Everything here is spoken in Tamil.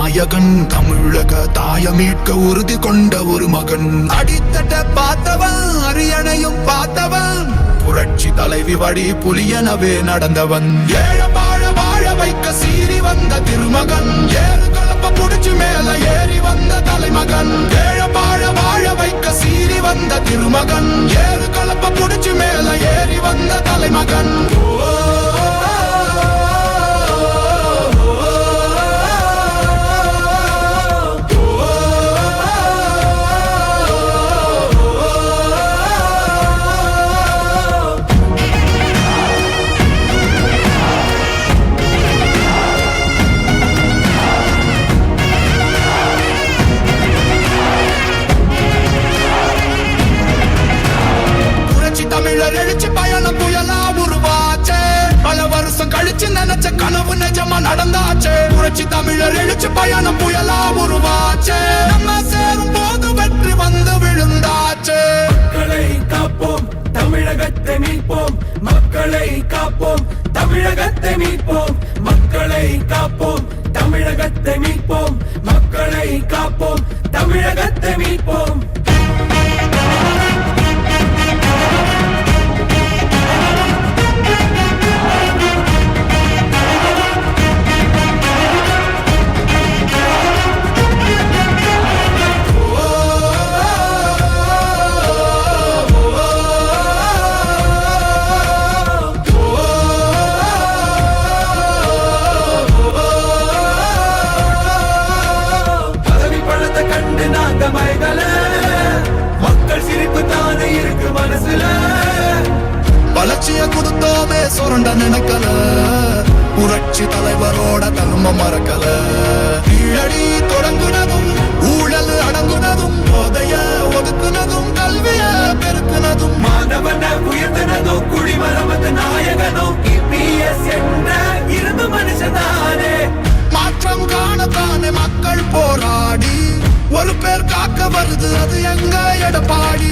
நாயகன், தமிழக தாய மீட்க உறுதி கொண்ட ஒரு மகன். அடித்தட்ட பார்த்தவன், அரியணையும் பார்த்தவன், புரட்சி தலைவி வழி புலியனவே நடந்தவன். ஏழ வாழ வாழ வைக்க சீறி வந்த திருமகன், ஏறு கலப்ப புடிச்சு மேல ஏறி வந்த தலைமகன். ஏழ வாழ வாழ வைக்க சீறி வந்த திருமகன், ஏறு கலப்ப புடிச்சு மேல ஏறி வந்த தலைமகன். தமிழர் எழுச்சி பயணம் புயலா உருவாச்சே, பல வருஷம் கழிச்சு நினைச்ச கனவு நிஜமா நடந்தாச்சே. புரட்சி தமிழர் எழுச்சி பயணம் புயலா உருவாச்சே, நம்ம சேரும் போது வெற்றி வந்து விழுந்தாச்சே. மக்களை காப்போம், தமிழகத்தை மீட்போம். மக்களை காப்போம், தமிழகத்தை மீட்போம். மக்களை காப்போம், தமிழகத்தை மீட்போம். மக்களை காப்போம், தமிழகத்தை மீட்போம். மக்கள் சிரிப்பு தானே இருக்கு மனசுல, வளர்ச்சிய கொடுத்தோமே சுரண்ட நினைக்கல, புரட்சி தலைவரோட தர்மம் மறக்கல. கீழடி தொடங்குனதும் ஊழல் அடங்குனதும், போதைய ஒதுக்குனதும் கல்விய பெருக்குனதும், மாணவன உயர்த்தினதோ குடிமரமது நாயகனோ EPS என்ற இரும்பு மனுஷதானே. மாற்றம் காணத்தானே மக்கள் போராடி, ஒரு பேர் காக்க வருது அது எங்க எடப்பாடி.